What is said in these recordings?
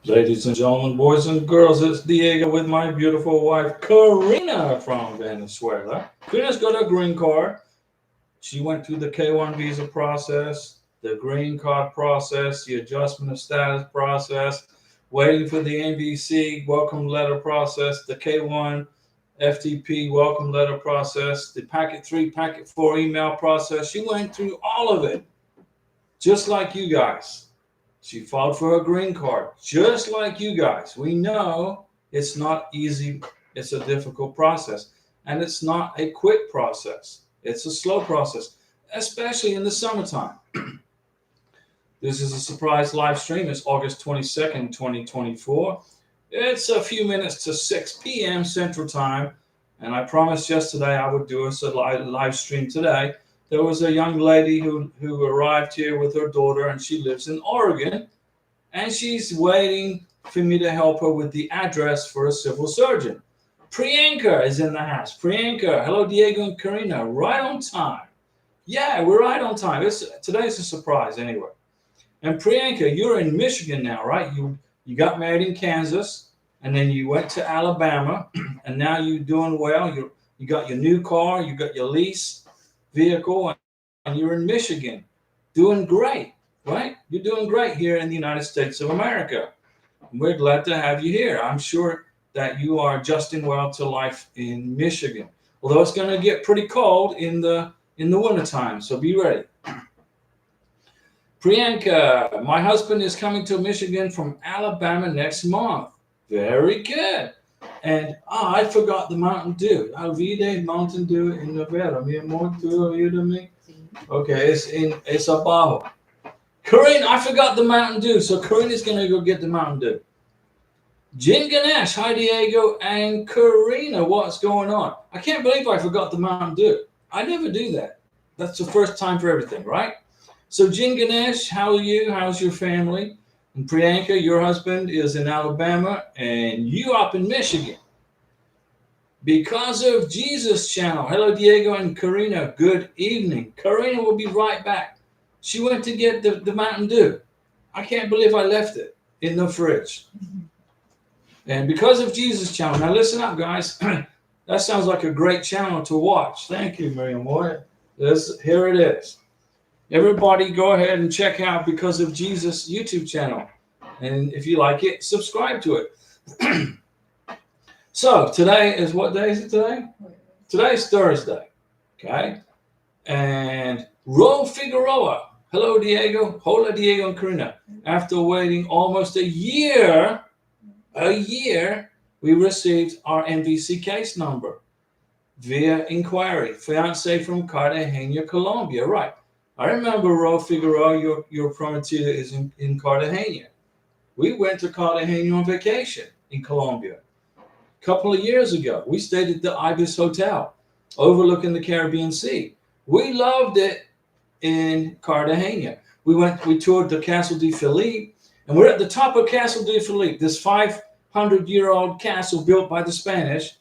Ladies and gentlemen, boys and girls, it's Diego with my beautiful wife, Karina from Venezuela. Karina's got a green card. She went through the K1 visa process, the green card process, the adjustment of status process, waiting for the NVC welcome letter process, the K1 FTP welcome letter process, the packet 3, packet 4 email process. She went through all of it, just like you guys. She filed for her green card, just like you guys. We know it's not easy. It's a difficult process. And it's not a quick process. It's a slow process, especially in the summertime. This is a surprise live stream. It's August 22nd, 2024. It's a few minutes to 6 p.m. Central Time. And I promised yesterday I would do us a live stream today. There was a young lady who arrived here with her daughter, and she lives in Oregon, and she's waiting for me to help her with the address for a civil surgeon. Priyanka is in the house. Priyanka, hello, Diego and Karina, right on time. Yeah, we're right on time. Today's a surprise anyway. And Priyanka, you're in Michigan now, right? You got married in Kansas, and then you went to Alabama, and now you're doing well. You got your new car, you got your lease vehicle, and you're in Michigan, doing great, right? You're doing great here in the United States of America. We're glad to have you here. I'm sure that you are adjusting well to life in Michigan, although it's going to get pretty cold in the wintertime, so be ready. Priyanka, my husband is coming to Michigan from Alabama next month. Very good. And I forgot the Mountain Dew. Olvidé Mountain Dew in Nevada. Mi amor, tú ayúdame. Okay, it's abajo. Corinne, I forgot the Mountain Dew. So Corinne is going to go get the Mountain Dew. Jin Ganesh, hi Diego and Karina, what's going on? I can't believe I forgot the Mountain Dew. I never do that. That's the first time for everything, right? So Jin Ganesh, how are you? How's your family? And Priyanka, your husband is in Alabama, and you up in Michigan. Because of Jesus channel. Hello, Diego and Karina. Good evening. Karina will be right back. She went to get the Mountain Dew. I can't believe I left it in the fridge. And because of Jesus channel. Now listen up, guys. That sounds like a great channel to watch. Thank you, Miriam Moore. Here it is. Everybody go ahead and check out Because of Jesus YouTube channel. And if you like it, subscribe to it. So today is, what day is it today? Today's Thursday. Okay. And Ro Figueroa. Hello, Diego. Hola, Diego and Karina. After waiting almost a year, we received our NVC case number via inquiry. Fiance from Cartagena, Colombia. Right. I remember, Ro Figueroa, your prometida is in Cartagena. We went to Cartagena on vacation in Colombia a couple of years ago. We stayed at the Ibis Hotel overlooking the Caribbean Sea. We loved it in Cartagena. We toured the Castle de Felipe, and we're at the top of Castle de Felipe, this 500-year-old castle built by the Spanish.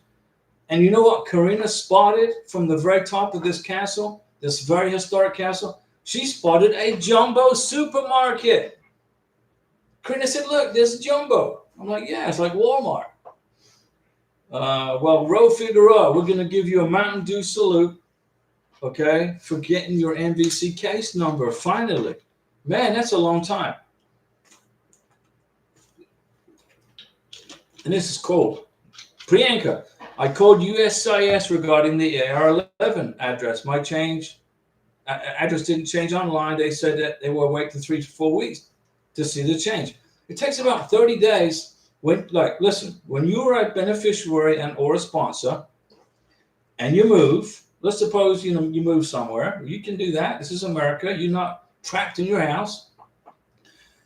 And you know what Karina spotted from the very top of this castle, this very historic castle? She spotted a Jumbo supermarket. Karina said, look, there's Jumbo. I'm like, yeah, it's like Walmart. Well, Ro Figueroa, we're going to give you a Mountain Dew salute, okay, for getting your NVC case number, finally. Man, that's a long time. And this is cold. Priyanka, I called USCIS regarding the AR11 address. My address didn't change online. They said that they will wait for 3 to 4 weeks to see the change. It takes about 30 days. When you are a beneficiary and or a sponsor, and you move, let's suppose you move somewhere. You can do that. This is America. You're not trapped in your house.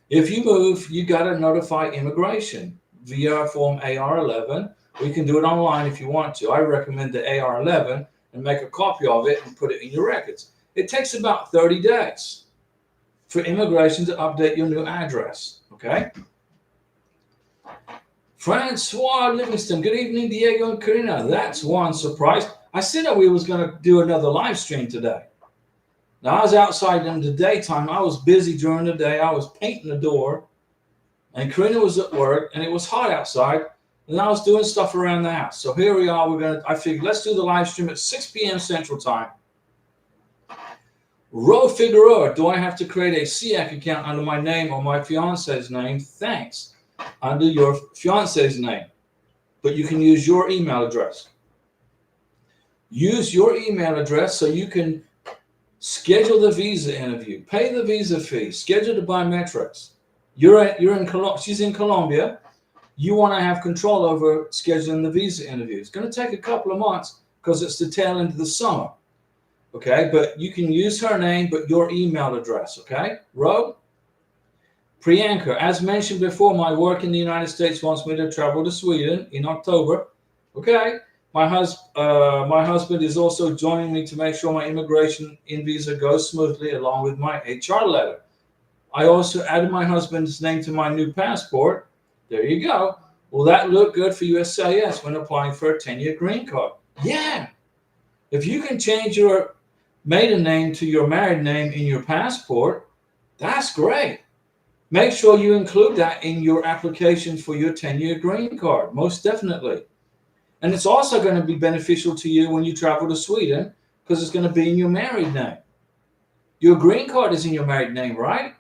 If you move, you got to notify immigration via form AR11. We can do it online if you want to. I recommend the AR11 and make a copy of it and put it in your records. It takes about 30 days for immigration to update your new address, okay? Francois Livingston, good evening, Diego and Karina. That's one surprise. I said that we was going to do another live stream today. Now, I was outside in the daytime. I was busy during the day. I was painting the door And Karina was at work, and it was hot outside, and I was doing stuff around the house. So here we are. I figured, let's do the live stream at 6 p.m. Central Time. Ro Figueroa, do I have to create a SEAC account under my name or my fiance's name? Thanks. Under your fiance's name. But you can use your email address. Use your email address so you can schedule the visa interview, pay the visa fee, schedule the biometrics. You're in Colombia. She's in Colombia. You want to have control over scheduling the visa interview. It's going to take a couple of months because it's the tail end of the summer. Okay, but you can use her name, but your email address. Okay, Ro? Priyanka, as mentioned before, my work in the United States wants me to travel to Sweden in October. Okay, my husband is also joining me to make sure my immigration in visa goes smoothly, along with my HR letter. I also added my husband's name to my new passport. There you go. Will that look good for USCIS when applying for a 10-year green card? Yeah. If you can change your maiden name to your married name in your passport, that's great. Make sure you include that in your application for your 10-year green card, most definitely. And it's also going to be beneficial to you when you travel to Sweden because it's going to be in your married name. Your green card is in your married name, right?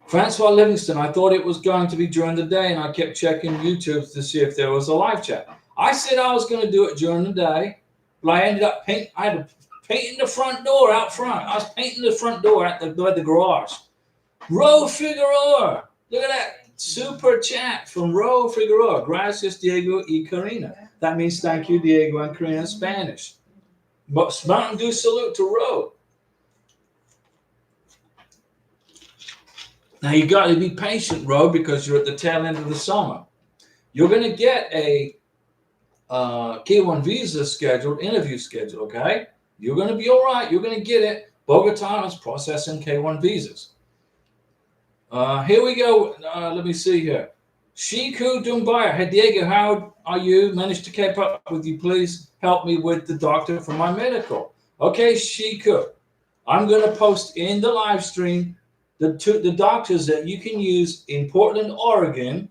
Francois Livingston, I thought it was going to be during the day, and I kept checking YouTube to see if there was a live chat. I said I was going to do it during the day, but I ended up painting the front door out front. I was painting the front door at the garage. Ro Figueroa, look at that super chat from Ro Figueroa. Gracias, Diego y Karina. That means thank you, Diego and Karina in Spanish. But Mountain Dew salute to Ro. Now you got to be patient, Ro, because you're at the tail end of the summer. You're going to get a K1 visa scheduled, interview schedule, okay? You're going to be all right. You're going to get it. Bogota is processing K1 visas. Here we go. Let me see here. Shiku Dumbaya. Hey, Diego, how are you? Managed to keep up with you. Please help me with the doctor for my medical. Okay, Shiku. I'm going to post in the live stream the doctors that you can use in Portland, Oregon.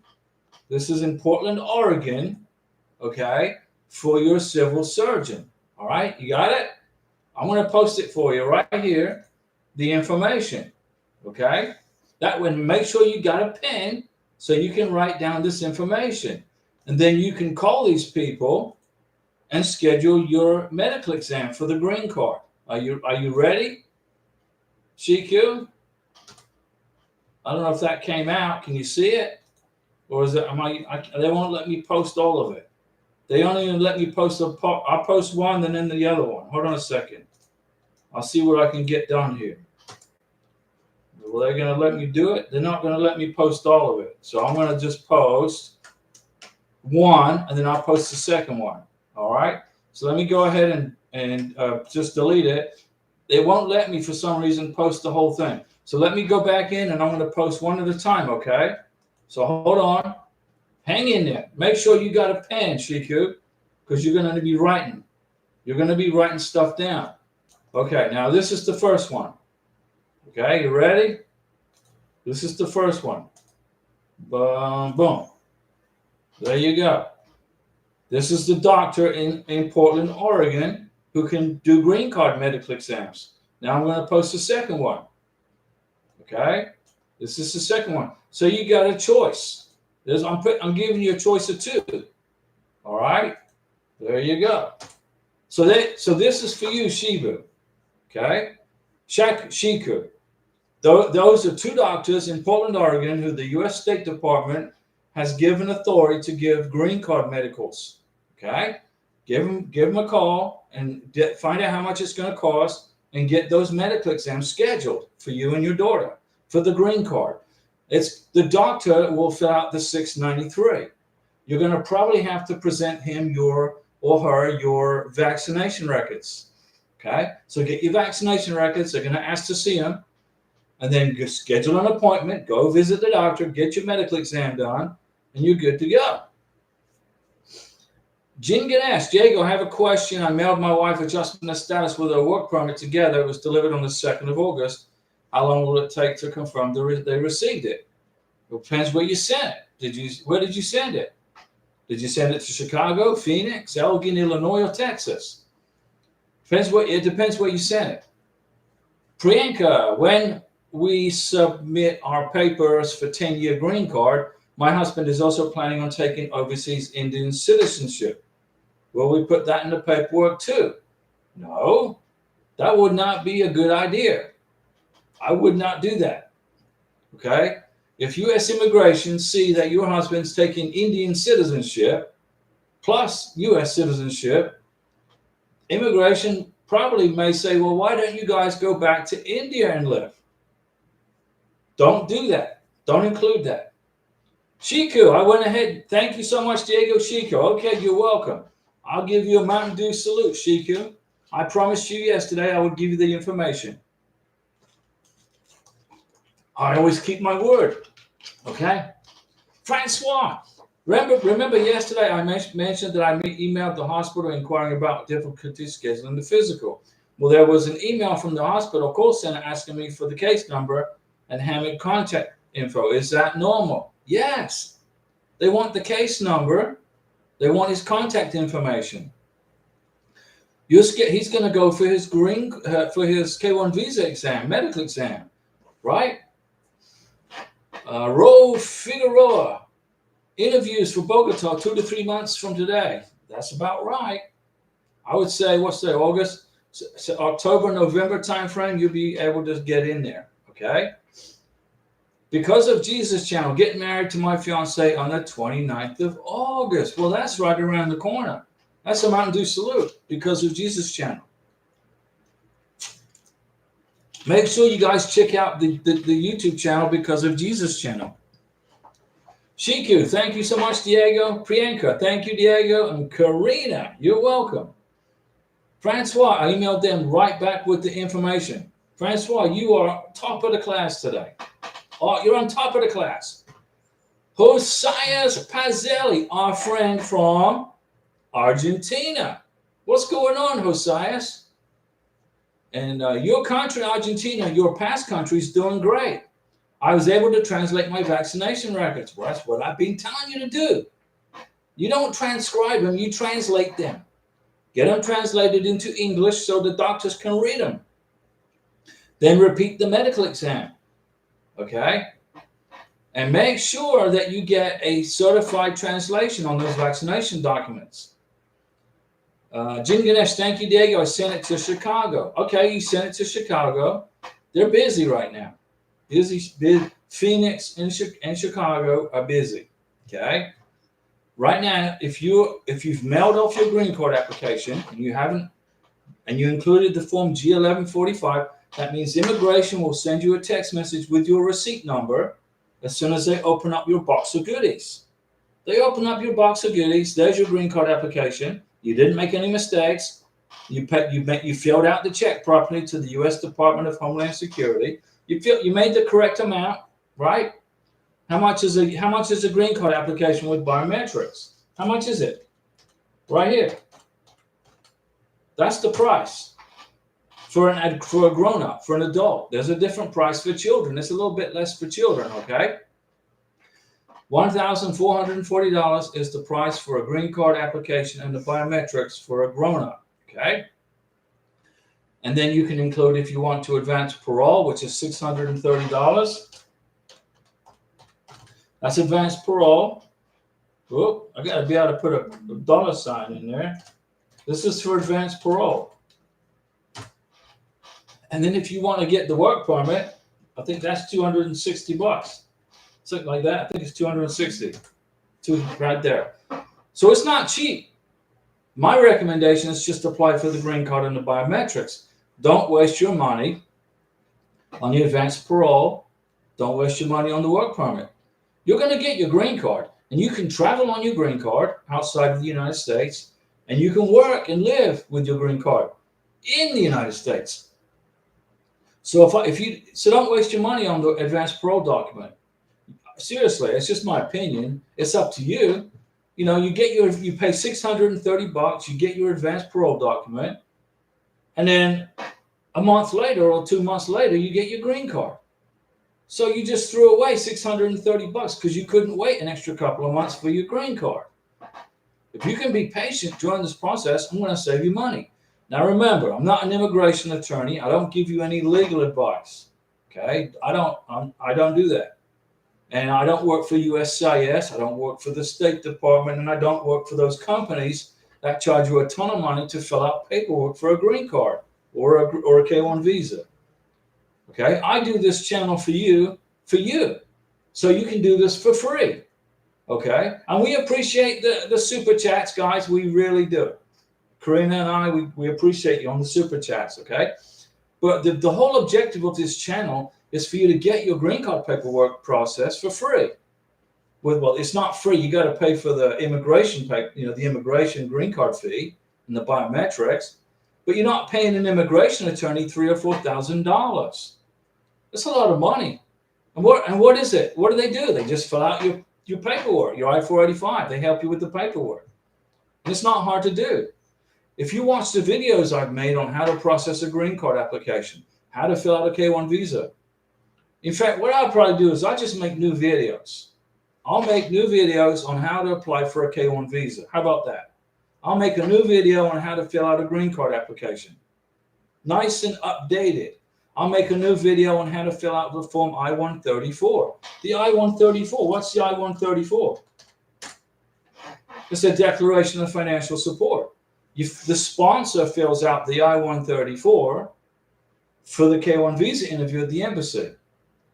This is in Portland, Oregon, okay, for your civil surgeon. All right, you got it? I'm going to post it for you right here, the information, okay? That way, make sure you got a pen so you can write down this information. And then you can call these people and schedule your medical exam for the green card. Are you ready, CQ? I don't know if that came out. Can you see it? Or is it, they won't let me post all of it. They only let me post I'll post one and then the other one. Hold on a second. I'll see what I can get done here. Well, they're going to let me do it. They're not going to let me post all of it. So I'm going to just post one, and then I'll post the second one. All right? So let me go ahead and just delete it. It won't let me, for some reason, post the whole thing. So let me go back in, and I'm going to post one at a time, okay? So hold on. Hang in there. Make sure you got a pen, Shiku, because you're going to be writing. You're going to be writing stuff down. Okay, now this is the first one. Okay, you ready? This is the first one. Boom, boom. There you go. This is the doctor in Portland, Oregon, who can do green card medical exams. Now I'm going to post the second one. Okay, this is the second one. So you got a choice. I'm giving you a choice of two. All right, there you go. So this is for you, Shibu. Okay, Shiku. Those are two doctors in Portland, Oregon, who the U.S. State Department has given authority to give green card medicals. Okay, give them a call and find out how much it's going to cost, and get those medical exams scheduled for you and your daughter for the green card. It's the doctor will fill out the 693. You're going to probably have to present him your vaccination records. Okay, so get your vaccination records. They're going to ask to see them, and then schedule an appointment. Go visit the doctor. Get your medical exam done, and you're good to go. Jin Ganesh, Diego, I have a question. I mailed my wife adjustment of status with her work permit together. It was delivered on the 2nd of August. How long will it take to confirm they received it? It depends where you sent it. Where did you send it? Did you send it to Chicago, Phoenix, Elgin, Illinois, or Texas? It depends where you sent it. Priyanka, when we submit our papers for 10-year green card, my husband is also planning on taking overseas Indian citizenship. Will we put that in the paperwork too? No, that would not be a good idea. I would not do that. Okay? If U.S. immigration see that your husband's taking Indian citizenship plus U.S. citizenship, immigration probably may say, well, why don't you guys go back to India and live? Don't do that. Don't include that. Shiku, I went ahead. Thank you so much, Diego Shiku. Okay, you're welcome. I'll give you a Mountain Dew salute, Shiku. I promised you yesterday I would give you the information. I always keep my word. Okay? Francois, remember yesterday I mentioned that I emailed the hospital inquiring about difficulties scheduling the physical. Well, there was an email from the hospital call center asking me for the case number and having contact info. Is that normal? Yes. They want the case number. They want his contact information. He's going to go for his K1 visa exam, medical exam, right? Ro Figueroa, interviews for Bogota 2 to 3 months from today. That's about right. I would say, what's there, August, so October, November timeframe, you'll be able to get in there, okay? Because of Jesus Channel, getting married to my fiance on the 29th of August. Well, that's right around the corner. That's a Mountain Dew salute because of Jesus Channel. Make sure you guys check out the YouTube channel because of Jesus Channel. Shiku, thank you so much, Diego. Priyanka, thank you, Diego. And Karina, you're welcome. Francois, I emailed them right back with the information. Francois, you are top of the class today. Oh, you're on top of the class. Josias Pazelli, our friend from Argentina. What's going on, Josias? And your country, Argentina, your past country is doing great. I was able to translate my vaccination records. Well, that's what I've been telling you to do. You don't transcribe them, you translate them. Get them translated into English so the doctors can read them. Then repeat the medical exam. Okay? And make sure that you get a certified translation on those vaccination documents. Jim Ganesh, thank you, Diego. I sent it to Chicago. Okay, you sent it to Chicago. They're busy right now. Phoenix and Chicago are busy. Okay. Right now, if you've mailed off your green card application and you included the form G1145, that means immigration will send you a text message with your receipt number as soon as they open up your box of goodies. They open up your box of goodies. There's your green card application. You didn't make any mistakes. You filled out the check properly to the U.S. Department of Homeland Security. You made the correct amount, right? How much is a green card application with biometrics? How much is it? Right here. That's the price for a grown-up, for an adult. There's a different price for children. It's a little bit less for children, okay? $1,440 is the price for a green card application and the biometrics for a grown-up, okay? And then you can include, if you want to, advance parole, which is $630. That's advance parole. Whoop, I got to be able to put a dollar sign in there. This is for advance parole. And then if you want to get the work permit, I think that's $260. Something like that. I think it's 260. Right there. So it's not cheap. My recommendation is just apply for the green card and the biometrics. Don't waste your money on the advanced parole. Don't waste your money on the work permit. You're going to get your green card, and you can travel on your green card outside of the United States, and you can work and live with your green card in the United States. So so don't waste your money on the advanced parole document. Seriously, it's just my opinion. It's up to you. You know, you pay $630, you get your advanced parole document, and then a month later or 2 months later, you get your green card. So you just threw away $630 because you couldn't wait an extra couple of months for your green card. If you can be patient during this process, I'm going to save you money. Now remember, I'm not an immigration attorney. I don't give you any legal advice. Okay, I don't do that. And I don't work for USCIS. I don't work for the State Department, and I don't work for those companies that charge you a ton of money to fill out paperwork for a green card or a K1 visa. Okay, I do this channel for you, so you can do this for free. Okay, and we appreciate the super chats, guys. We really do. Karina and I, we appreciate you on the super chats. Okay, but the whole objective of this channel is for you to get your green card paperwork process for free. Well, it's not free. You got to pay for the immigration the immigration green card fee and the biometrics, but you're not paying an immigration attorney $3,000 or $4,000. That's a lot of money. And what is it? What do? They just fill out your paperwork, your I-485. They help you with the paperwork. And it's not hard to do. If you watch the videos I've made on how to process a green card application, how to fill out a K1 visa. In fact, what I'll probably do is I'll just make new videos. I'll make new videos on how to apply for a K1 visa. How about that? I'll make a new video on how to fill out a green card application. Nice and updated. I'll make a new video on how to fill out the form I-134. The I-134, what's the I-134? It's a declaration of financial support. The sponsor fills out the I-134 for the K1 visa interview at the embassy,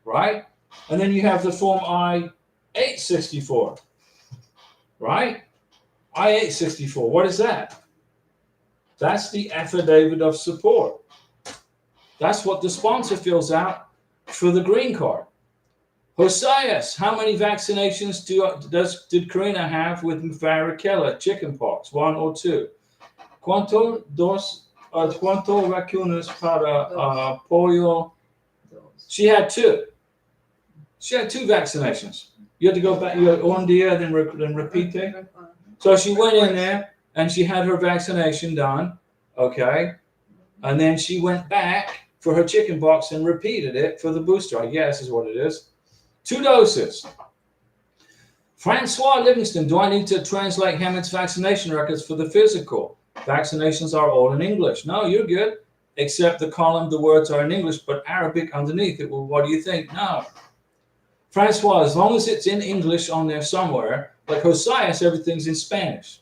right? And then you have the form I-864, right? I-864, what is that? That's the affidavit of support. That's what the sponsor fills out for the green card. Josias, how many vaccinations did Karina have with varicella chickenpox? 1 or 2? Cuánto vacunas para polio? She had 2. She had 2 vaccinations. You had to go back. You had un dia, then repeat it. So she went in there and she had her vaccination done. Okay, and then she went back for her chickenpox and repeated it for the booster, I guess is what it is. 2 doses. Francois Livingston, do I need to translate Hammond's vaccination records for the physical? Vaccinations are all in English. No, you're good. Except the column, the words are in English, but Arabic underneath it. Well, what do you think? No. Francois, as long as it's in English on there somewhere, like Josias, everything's in Spanish.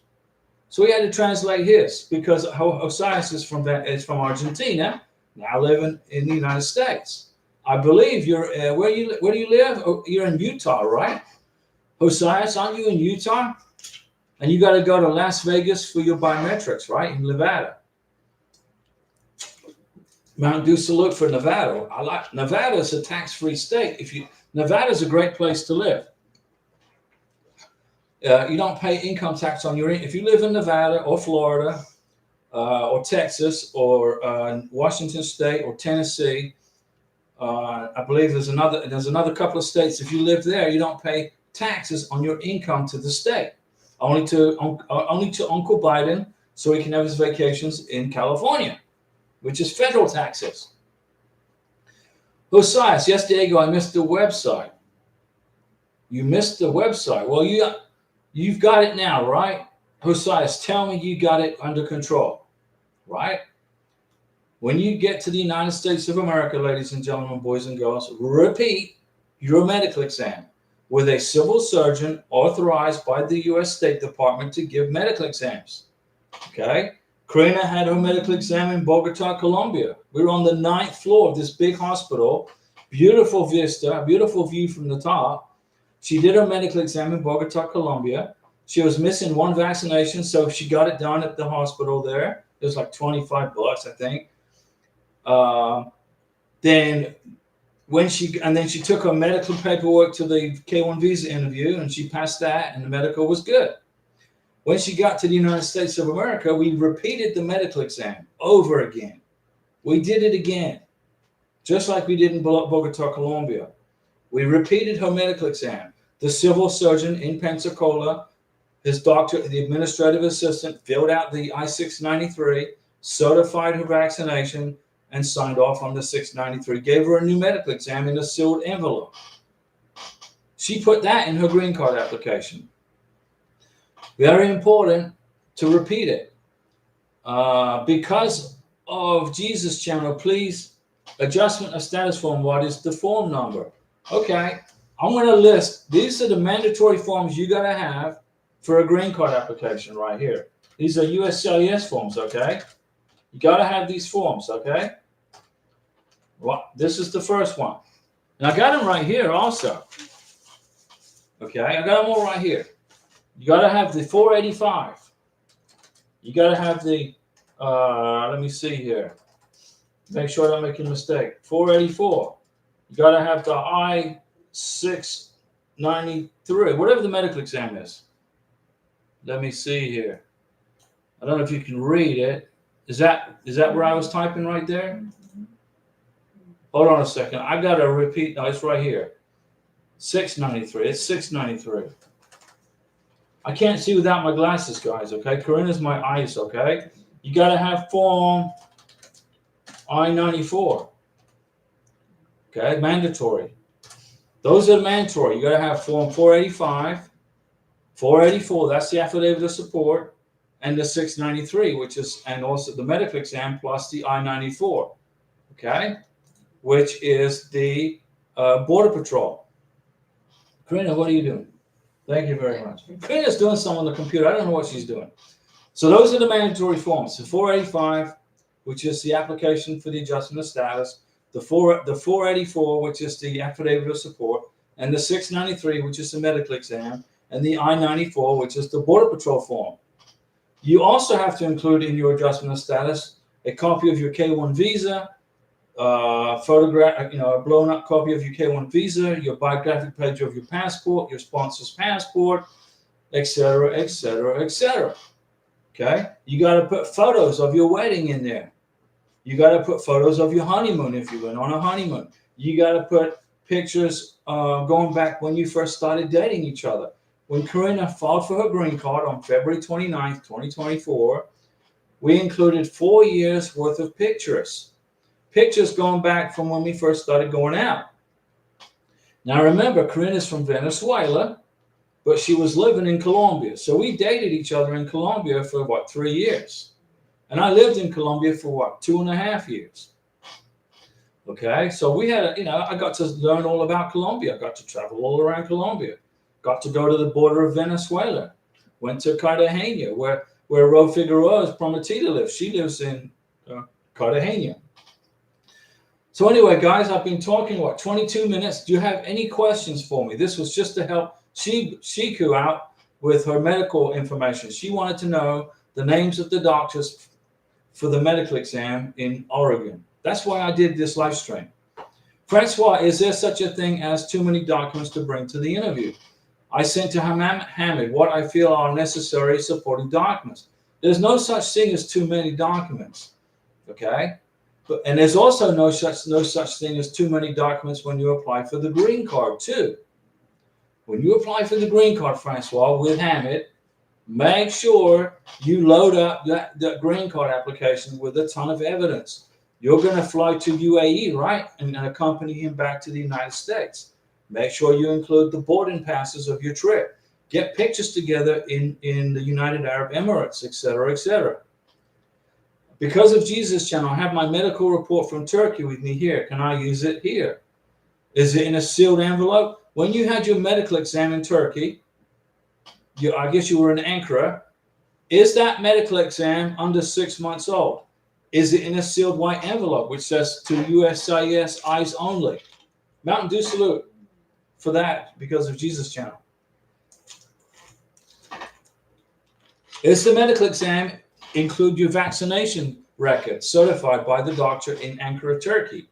So we had to translate his because Josias is from Argentina, now living in the United States. I believe you're where do you live? Oh, you're in Utah, right? Josias, aren't you in Utah? And you got to go to Las Vegas for your biometrics, right? In Nevada. Mount Dew salute for Nevada. I like Nevada is a tax-free state. Nevada is a great place to live. You don't pay income tax on your if you live in Nevada or Florida or Texas or Washington State or Tennessee. I believe there's another couple of states. If you live there, you don't pay taxes on your income to the state. Only to Uncle Biden, so he can have his vacations in California, which is federal taxes. Josias, yes, Diego, I missed the website. You missed the website. Well, you've got it now, right? Josias, tell me you got it under control, right? When you get to the United States of America, ladies and gentlemen, boys and girls, repeat your medical exam with a civil surgeon authorized by the U.S. State Department to give medical exams, okay? Karina had her medical exam in Bogota, Colombia. We were on the 9th floor of this big hospital, beautiful vista, beautiful view from the top. She did her medical exam in Bogota, Colombia. She was missing 1 vaccination, so she got it done at the hospital there. It was like $25, I think. Then she took her medical paperwork to the K1 visa interview, and she passed that, and the medical was good. When she got to the United States of America, we repeated the medical exam over again. We did it again, just like we did in Bogota, Colombia. We repeated her medical exam. The civil surgeon in Pensacola, his doctor, the administrative assistant, filled out the I-693, certified her vaccination, and signed off on the 693. Gave her a new medical exam in a sealed envelope. She put that in her green card application. Very important to repeat it. Because of Jesus channel, please, adjustment of status form, what is the form number? Okay, I'm going to list, these are the mandatory forms you got to have for a green card application right here. These are USCIS forms, okay? You got to have these forms, okay? Well, this is the first one. And I got them right here also. Okay, I got them all right here. You got to have the 485. You got to have the, let me see here. Make sure I don't make a mistake. 484. You got to have the I-693, whatever the medical exam is. Let me see here. I don't know if you can read it. Is that where I was typing right there? Hold on a second. I got to repeat. No, it's right here. 693. It's 693. I can't see without my glasses, guys, okay? Karina's my eyes, okay? You got to have form I-94. Okay, mandatory. Those are mandatory. You got to have form 485, 484, that's the affidavit of support, and the 693, which is, and also the medical exam plus the I-94, okay, which is the Border Patrol. Karina, what are you doing? Thank you very much. Karina's doing something on the computer. I don't know what she's doing. So those are the mandatory forms. The 485, which is the application for the adjustment of status, the 484, which is the affidavit of support, and the 693, which is the medical exam, and the I-94, which is the Border Patrol form. You also have to include in your adjustment of status a copy of your K-1 visa, photograph, a blown up copy of your K-1 visa, your biographic page of your passport, your sponsor's passport, etc., etc., etc. Okay, you got to put photos of your wedding in there. You got to put photos of your honeymoon if you went on a honeymoon. You got to put pictures going back when you first started dating each other. When Karina filed for her green card on February 29th, 2024, we included 4 years worth of pictures. Pictures going back from when we first started going out. Now remember, Karina's from Venezuela, but she was living in Colombia. So we dated each other in Colombia for, 3 years? And I lived in Colombia for 2.5 years. Okay, so we had, I got to learn all about Colombia. I got to travel all around Colombia. Got to go to the border of Venezuela. Went to Cartagena, where Ro Figueroa's prometida lives. She lives in Cartagena. So anyway, guys, I've been talking, 22 minutes. Do you have any questions for me? This was just to help Shiku out with her medical information. She wanted to know the names of the doctors for the medical exam in Oregon. That's why I did this live stream. Francois, is there such a thing as too many documents to bring to the interview? I sent to Hamid what I feel are necessary supporting documents. There's no such thing as too many documents, okay? And there's also no such thing as too many documents when you apply for the green card too. When you apply for the green card, Francois, with Hamid, make sure you load up that green card application with a ton of evidence. You're going to fly to UAE, right? And accompany him back to the United States. Make sure you include the boarding passes of your trip. Get pictures together in the United Arab Emirates, etc., etc. Because of Jesus channel, I have my medical report from Turkey with me here. Can I use it here? Is it in a sealed envelope? When you had your medical exam in Turkey, I guess you were in Ankara. Is that medical exam under 6 months old? Is it in a sealed white envelope, which says to USCIS eyes only? Mountain Dew salute for that because of Jesus channel. Is the medical exam include your vaccination record certified by the doctor in Ankara, Turkey?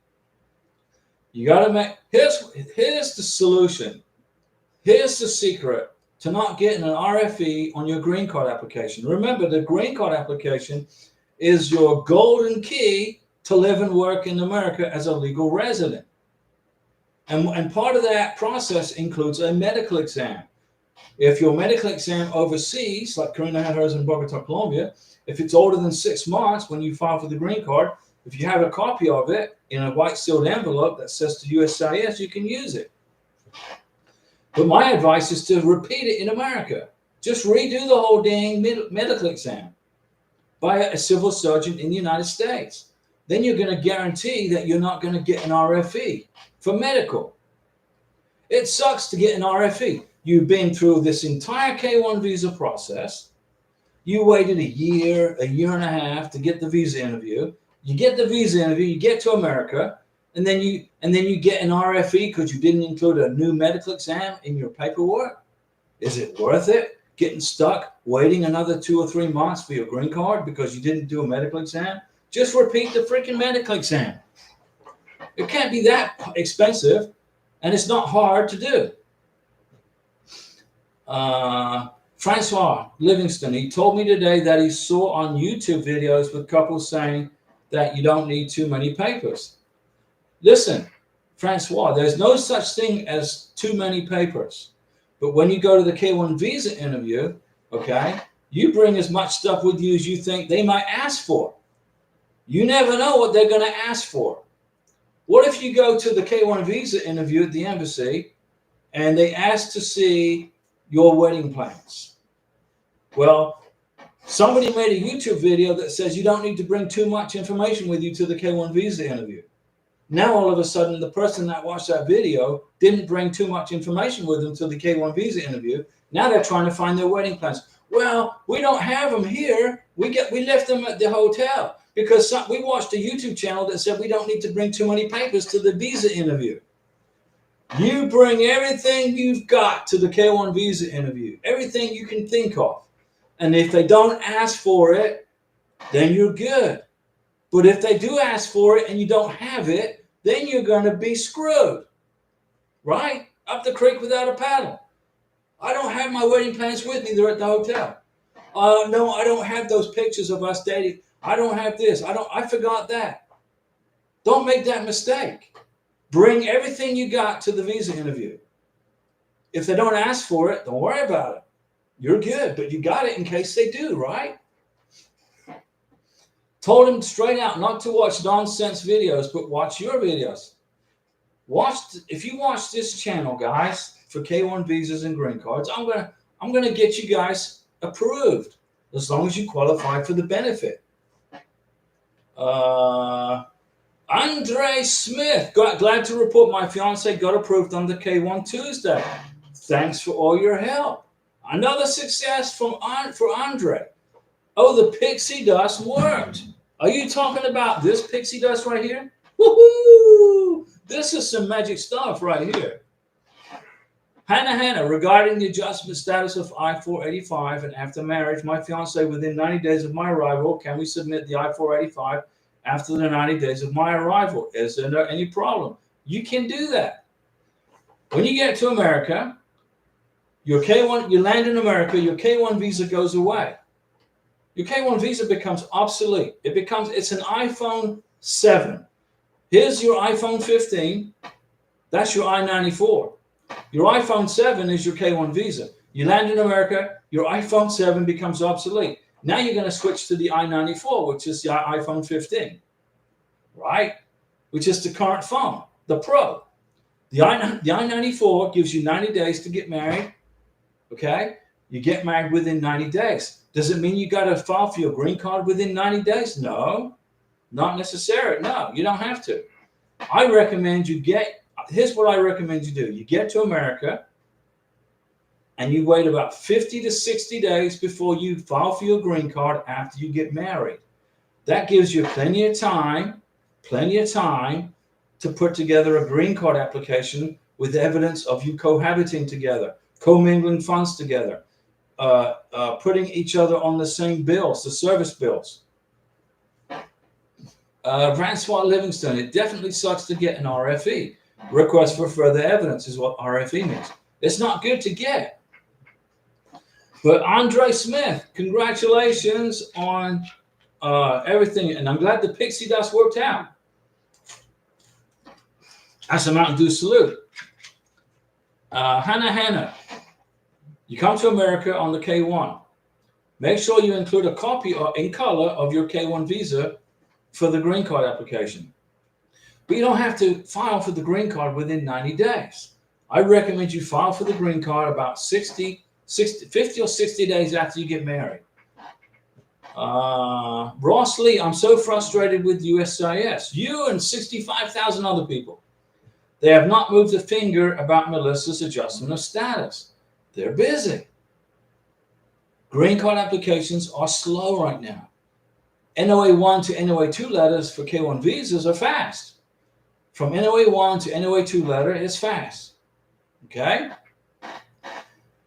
You got to make, here's the solution. Here's the secret to not getting an RFE on your green card application. Remember, the green card application is your golden key to live and work in America as a legal resident. And part of that process includes a medical exam. If your medical exam overseas, like Karina had hers in Bogota, Colombia, if it's older than 6 months when you file for the green card, If you have a copy of it in a white sealed envelope that says to USCIS, you can use it. But my advice is to repeat it in America. Just redo the whole dang medical exam by a civil surgeon in the United States. Then you're going to guarantee that you're not going to get an RFE for medical. It sucks to get an RFE. You've been through this entire K-1 visa process. You waited a year and a half to get the visa interview. You get the visa interview, you get to America, and then you get an RFE because you didn't include a new medical exam in your paperwork. Is it worth it? Getting stuck waiting another 2 or 3 months for your green card because you didn't do a medical exam? Just repeat the freaking medical exam. It can't be that expensive, and it's not hard to do. Francois Livingston, he told me today that he saw on YouTube videos with couples saying that you don't need too many papers. Listen, Francois, there's no such thing as too many papers. But when you go to the K-1 visa interview, okay, you bring as much stuff with you as you think they might ask for. You never know what they're going to ask for. What if you go to the K-1 visa interview at the embassy and they ask to see your wedding plans? Well, somebody made a YouTube video that says you don't need to bring too much information with you to the K-1 visa interview. Now, all of a sudden, the person that watched that video didn't bring too much information with them to the K-1 visa interview. Now they're trying to find their wedding plans. Well, we don't have them here. We left them at the hotel because we watched a YouTube channel that said we don't need to bring too many papers to the visa interview. You bring everything you've got to the K-1 visa interview, everything you can think of. And if they don't ask for it, then you're good. But if they do ask for it and you don't have it, then you're going to be screwed. Right? Up the creek without a paddle. I don't have my wedding plans with me. They're at the hotel. No, I don't have those pictures of us dating. I don't have this. I forgot that. Don't make that mistake. Bring everything you got to the visa interview. If they don't ask for it, don't worry about it. You're good, but you got it in case they do, right? Told him straight out not to watch nonsense videos, but watch your videos. If you watch this channel, guys, for K-1 visas and green cards, I'm gonna get you guys approved as long as you qualify for the benefit. Andre Smith, glad to report my fiance got approved on the K-1 Tuesday. Thanks for all your help. Another success for Andre. Oh, the pixie dust worked. Are you talking about this pixie dust right here? Woohoo! This is some magic stuff right here. Hannah, regarding the adjustment status of I-485 and after marriage, my fiance within 90 days of my arrival, can we submit the I-485 after the 90 days of my arrival? Is there any problem? You can do that. When you get to America, your K-1, you land in America, your K-1 visa goes away. Your K-1 visa becomes obsolete. It's an iPhone 7. Here's your iPhone 15. That's your I-94. Your iPhone 7 is your K-1 visa. You land in America, your iPhone 7 becomes obsolete. Now you're going to switch to the I-94, which is the iPhone 15, right? Which is the current phone, the Pro. The I-94 gives you 90 days to get married, okay? You get married within 90 days. Does it mean you got to file for your green card within 90 days? No, not necessarily. No, you don't have to. Here's what I recommend you do. You get to America and you wait about 50 to 60 days before you file for your green card after you get married. That gives you plenty of time to put together a green card application with evidence of you cohabiting together, commingling funds together, putting each other on the same bills, the service bills. Francois Livingston, it definitely sucks to get an RFE. Request for further evidence is what RFE means. It's not good to get. But Andre Smith, congratulations on everything. And I'm glad the pixie dust worked out. That's a Mountain Dew salute. Hannah, you come to America on the K-1. Make sure you include a copy in color of your K-1 visa for the green card application. But you don't have to file for the green card within 90 days. I recommend you file for the green card about 50 or 60 days after you get married. Ross Lee, I'm so frustrated with USCIS. You and 65,000 other people. They have not moved a finger about Melissa's adjustment of status. They're busy. Green card applications are slow right now. NOA 1 to NOA 2 letters for K1 visas are fast. From NOA 1 to NOA 2 letter is fast. Okay?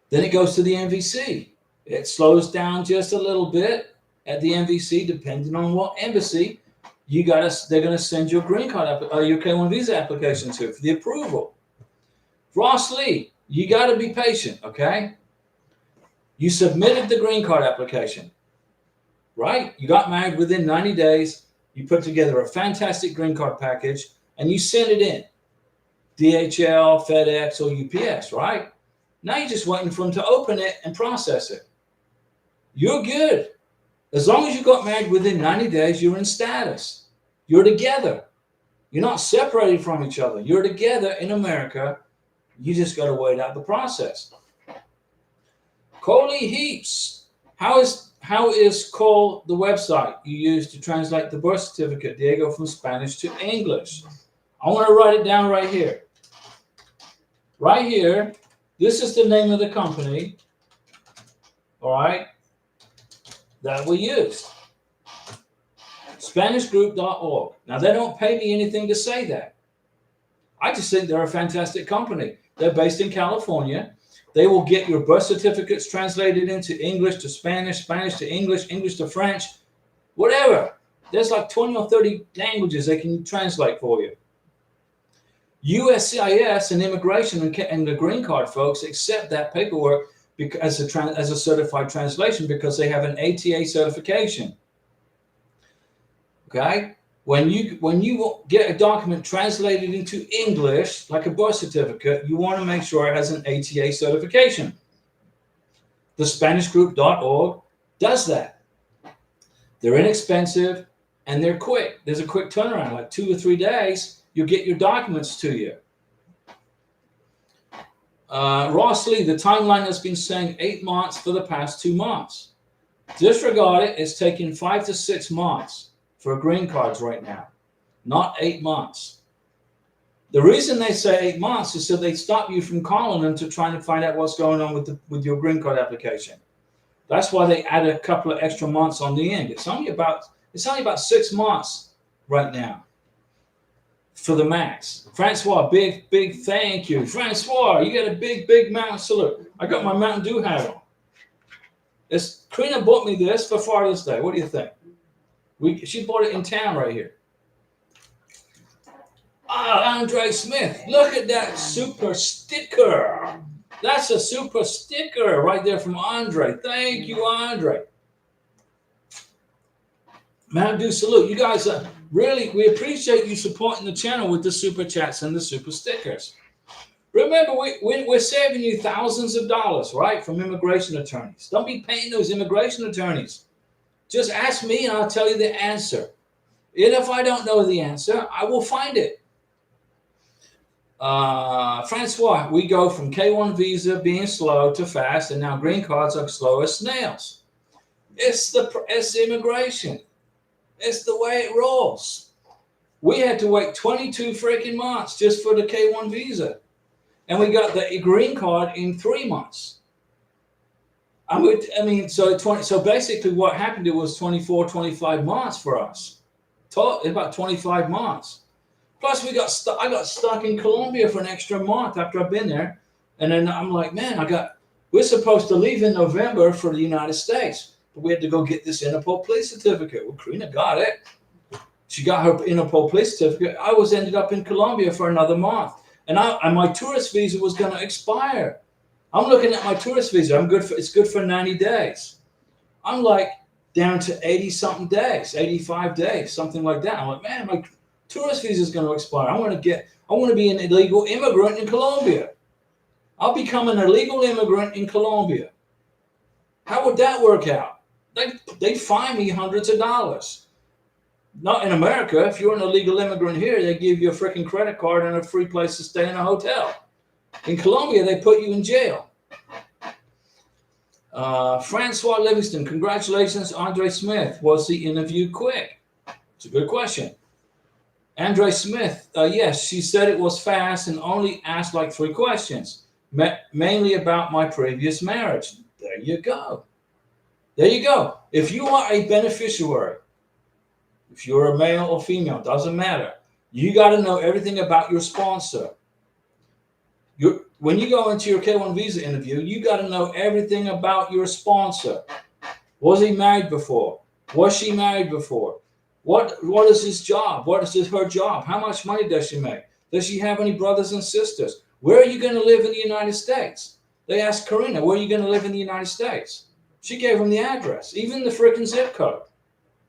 Then it goes to the MVC. It slows down just a little bit at the MVC, depending on what embassy they're going to send your green card, your K1 visa application to for the approval. Ross Lee, you got to be patient, okay? You submitted the green card application, right? You got married within 90 days. You put together a fantastic green card package, and you sent it in. DHL, FedEx, or UPS, right? Now you're just waiting for them to open it and process it. You're good. As long as you got married within 90 days, you're in status. You're together. You're not separated from each other. You're together in America. You just got to wait out the process. Coley Heaps. How is called the website you use to translate the birth certificate, Diego, from Spanish to English? I want to write it down right here. Right here. This is the name of the company. All right. That we use. SpanishGroup.org. Now, they don't pay me anything to say that. I just think they're a fantastic company. They're based in California. They will get your birth certificates translated into English to Spanish, Spanish to English, English to French, whatever. There's like 20 or 30 languages they can translate for you. USCIS and immigration and the green card folks accept that paperwork as a certified translation because they have an ATA certification. Okay? When you get a document translated into English, like a birth certificate, you want to make sure it has an ATA certification. The SpanishGroup.org does that. They're inexpensive and they're quick. There's a quick turnaround, like 2 or 3 days, you'll get your documents to you. Ross Lee, the timeline has been saying 8 months for the past 2 months. Disregard it. It's taking 5 to 6 months for green cards right now, not 8 months. The reason they say 8 months is so they stop you from calling them to try to find out what's going on with your green card application. That's why they add a couple of extra months on the end. It's only about 6 months right now for the max. Francois, big thank you. Francois, you got a big mountain salute. I got my Mountain Dew hat on. Karina bought me this for Father's Day. What do you think? She bought it in town right here. Andre Smith. Look at that super sticker. That's a super sticker right there from Andre. Thank you, Andre. Mountain Dew salute. You guys, we appreciate you supporting the channel with the super chats and the super stickers. Remember, we're saving you thousands of dollars, right, from immigration attorneys. Don't be paying those immigration attorneys. Just ask me and I'll tell you the answer. And if I don't know the answer, I will find it. Francois, we go from K1 visa being slow to fast, and now green cards are slow as snails. It's immigration. It's the way it rolls. We had to wait 22 freaking months just for the K1 visa. And we got the green card in 3 months. So basically what happened, it was 24, 25 months for us. About 25 months. Plus I got stuck in Colombia for an extra month after I've been there. And then I'm like, man, we're supposed to leave in November for the United States. But we had to go get this Interpol police certificate. Well, Karina got it. She got her Interpol police certificate. I ended up in Colombia for another month. And my tourist visa was going to expire. I'm looking at my tourist visa. It's good for 90 days. I'm like down to 80-something days, 85 days, something like that. I'm like, man, my tourist visa is going to expire. I want to be an illegal immigrant in Colombia. I'll become an illegal immigrant in Colombia. How would that work out? They'd fine me hundreds of dollars. Not in America. If you're an illegal immigrant here, they give you a freaking credit card and a free place to stay in a hotel. In Colombia, they put you in jail. Francois Livingston, congratulations, Andre Smith. Was the interview quick? It's a good question. Andre Smith, yes, she said it was fast and only asked like 3 questions, mainly about my previous marriage. There you go. There you go. If you are a beneficiary, if you're a male or female, doesn't matter. You got to know everything about your sponsor. When you go into your K1 visa interview, you got to know everything about your sponsor. Was he married before? Was she married before? What is his job? What is her job? How much money does she make? Does she have any brothers and sisters? Where are you going to live in the United States? They asked Karina, where are you going to live in the United States? She gave them the address, even the freaking zip code.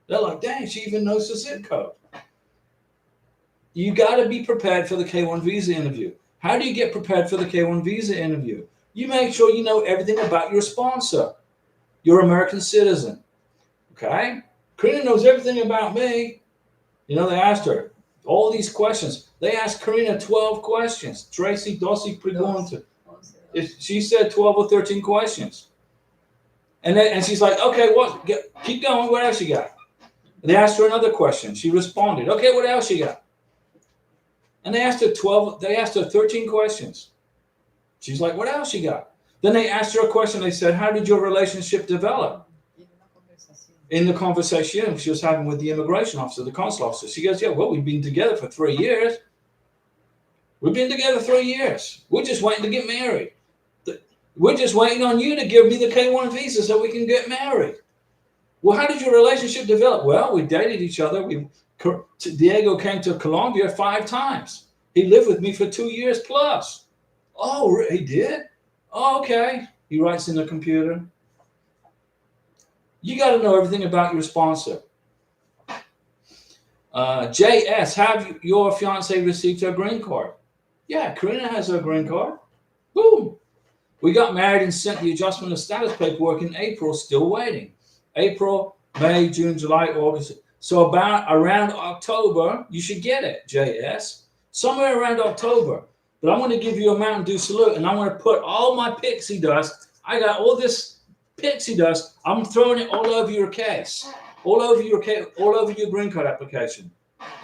They're like, dang, she even knows the zip code. You got to be prepared for the K1 visa interview. How do you get prepared for the K1 visa interview? You make sure you know everything about your sponsor, your American citizen. Okay? Karina knows everything about me. You know, they asked her all these questions. They asked Karina 12 questions. Tracy Dossi Pregunta. She said 12 or 13 questions. And she's like, okay, keep going. What else you got? They asked her another question. She responded. Okay, what else you got? And they asked her 13 questions. She's like, what else you got? Then they asked her a question. They said, how did your relationship develop? In the conversation she was having with the immigration officer, the consul officer. She goes, yeah, well, we've been together for 3 years. We've been together 3 years. We're just waiting to get married. We're just waiting on you to give me the K1 visa so we can get married. Well, how did your relationship develop? Well, we dated each other. Diego came to Colombia 5 times. He lived with me for 2 years plus. Oh, he did? Oh, okay. He writes in the computer. You got to know everything about your sponsor. JS, have your fiance received her green card? Yeah, Karina has her green card. Boom. We got married and sent the adjustment of status paperwork in April, still waiting. April, May, June, July, August. So around October, you should get it, JS. Somewhere around October. But I'm going to give you a Mountain Dew salute, and I'm going to put all my pixie dust. I got all this pixie dust. I'm throwing it all over your case, all over your green card application,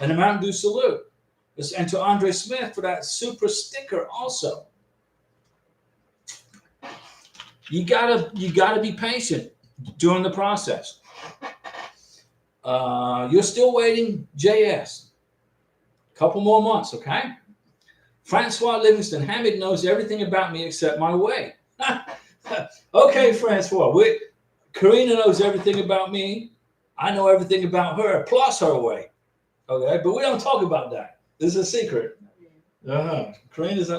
and a Mountain Dew salute. And to Andre Smith for that super sticker also. You gotta be patient during the process. You're still waiting, JS. Couple more months, okay? Francois Livingston, Hamid knows everything about me except my weight. Okay, Francois. Karina knows everything about me. I know everything about her, plus her weight. Okay, but we don't talk about that. This is a secret.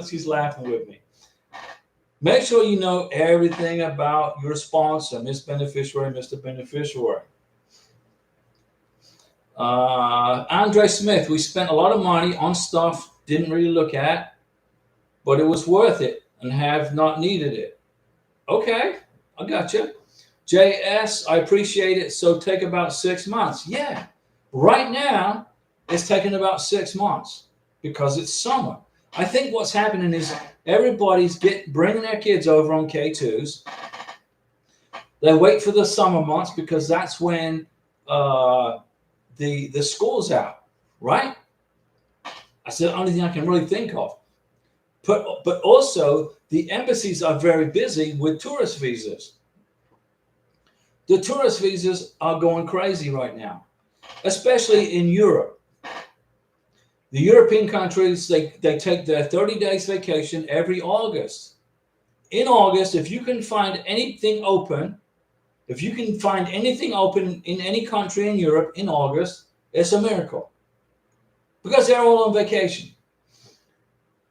She's laughing with me. Make sure you know everything about your sponsor, Miss Beneficiary, Mr. Beneficiary. Andre Smith, we spent a lot of money on stuff didn't really look at, but it was worth it and have not needed it. Okay, I got you. JS, I appreciate it. So take about 6 months. Yeah, right now it's taking about 6 months because it's summer. I think what's happening is everybody's bringing their kids over on K2s. They wait for the summer months because that's when the school's out, right? That's the only thing I can really think of. But also the embassies are very busy with tourist visas. The tourist visas are going crazy right now, especially in Europe. The European countries, they take their 30 days vacation every August. In August, if you can find anything open in any country in Europe in August, it's a miracle. Because they're all on vacation.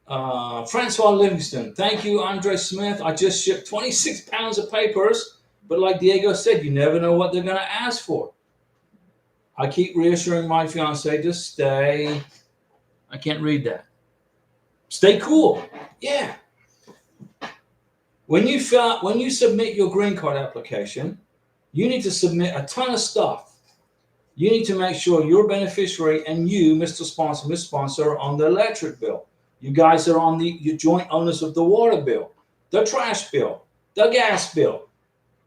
Francois Livingston, thank you, Andre Smith. I just shipped 26 pounds of papers, but like Diego said, you never know what they're going to ask for. I keep reassuring my fiance to stay. I can't read that. Stay cool. Yeah. When you submit your green card application, you need to submit a ton of stuff. You need to make sure your beneficiary and you, Mr. Sponsor, Miss Sponsor, are on the electric bill. You guys are on your joint owners of the water bill, the trash bill, the gas bill.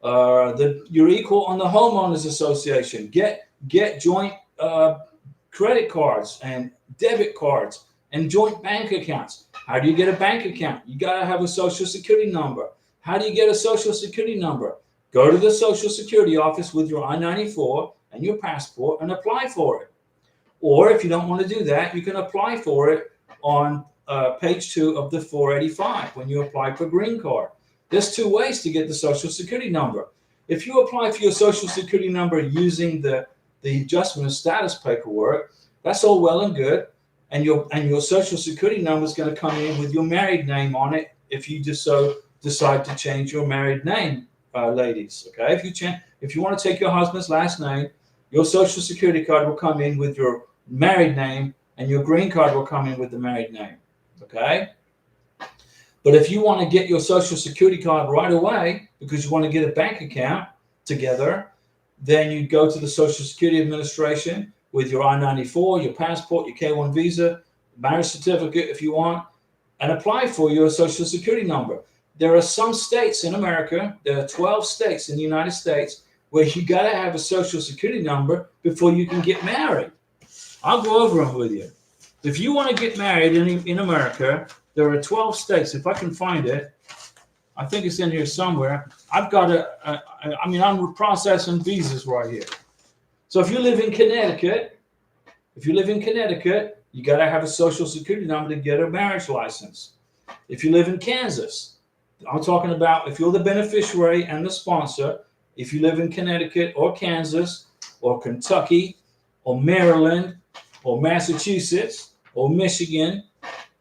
You're equal on the homeowners association. Get joint credit cards and debit cards and joint bank accounts. How do you get a bank account? You got to have a social security number. How do you get a social security number? Go to the social security office with your I-94 and your passport and apply for it. Or if you don't want to do that, you can apply for it on page 2 of the 485 when you apply for green card. There's 2 ways to get the social security number. If you apply for your social security number using the adjustment of status paperwork, that's all well and good. And your social security number is going to come in with your married name on it if you just so decide to change your married name, ladies. Okay, if you want to take your husband's last name, your social security card will come in with your married name, and your green card will come in with the married name. Okay. But if you want to get your social security card right away because you want to get a bank account together, then you go to the Social Security Administration with your I-94, your passport, your K-1 visa, marriage certificate if you want, and apply for your social security number. There are some states in America, there are 12 states in the United States where you got to have a social security number before you can get married. I'll go over them with you. If you want to get married in America, there are 12 states. If I can find it, I think it's in here somewhere. I've got I'm processing visas right here. So if you live in Connecticut, you got to have a social security number to get a marriage license. If you live in Kansas, I'm talking about if you're the beneficiary and the sponsor, if you live in Connecticut or Kansas or Kentucky or Maryland or Massachusetts or Michigan,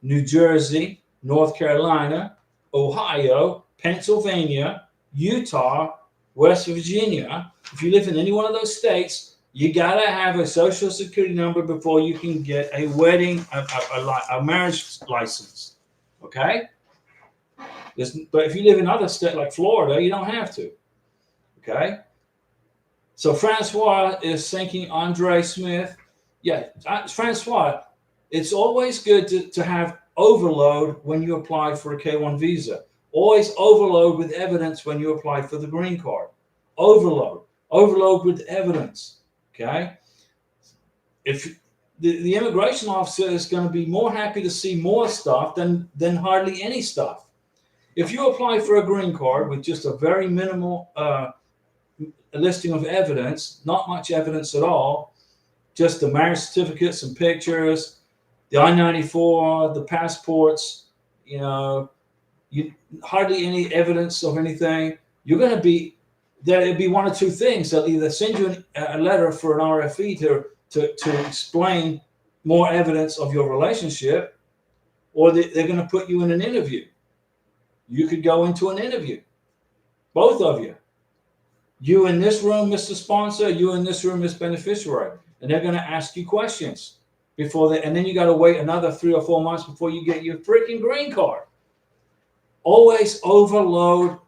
New Jersey, North Carolina, Ohio, Pennsylvania, Utah, West Virginia, if you live in any one of those states, you got to have a social security number before you can get a a marriage license. Okay? But if you live in other states like Florida, you don't have to. Okay? So Francois is thanking Andre Smith. Yeah, Francois, it's always good to have overload when you apply for a K-1 visa. Always overload with evidence when you apply for the green card. Overload with evidence. Okay? If the immigration officer is going to be more happy to see more stuff than hardly any stuff. If you apply for a green card with just a very minimal listing of evidence, not much evidence at all, just the marriage certificates and pictures, the I-94, the passports, hardly any evidence of anything, you're going to be, there'll be one or two things. They'll either send you a letter for an RFE to explain more evidence of your relationship, or they're going to put you in an interview. You could go into an interview, both of you. You in this room, Mr. Sponsor, you in this room, Miss Beneficiary. And they're going to ask you questions and then you got to wait another 3 or 4 months before you get your freaking green card. Always overload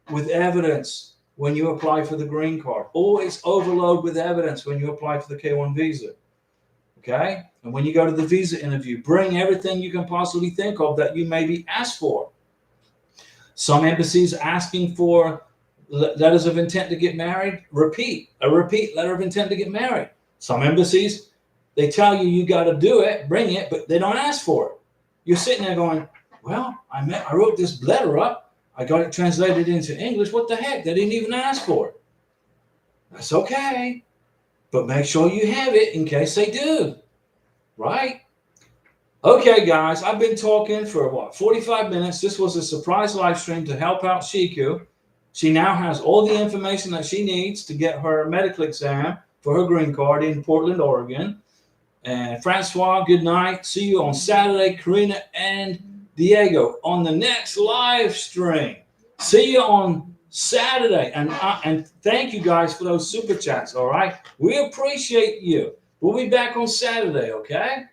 with evidence when you apply for the green card. Always overload with evidence when you apply for the K-1 visa. Okay? And when you go to the visa interview, bring everything you can possibly think of that you may be asked for. Some embassies asking for letters of intent to get married. A repeat letter of intent to get married. Some embassies, they tell you got to do it, bring it, but they don't ask for it. You're sitting there going, well, I wrote this letter up. I got it translated into English. What the heck? They didn't even ask for it. That's okay. But make sure you have it in case they do. Right? Okay, guys, I've been talking for 45 minutes. This was a surprise live stream to help out Shiku. She now has all the information that she needs to get her medical exam for her green card in Portland, Oregon. And Francois, good night. See you on Saturday, Karina and Diego on the next live stream. See you on Saturday. And thank you guys for those super chats, all right? We appreciate you. We'll be back on Saturday, okay?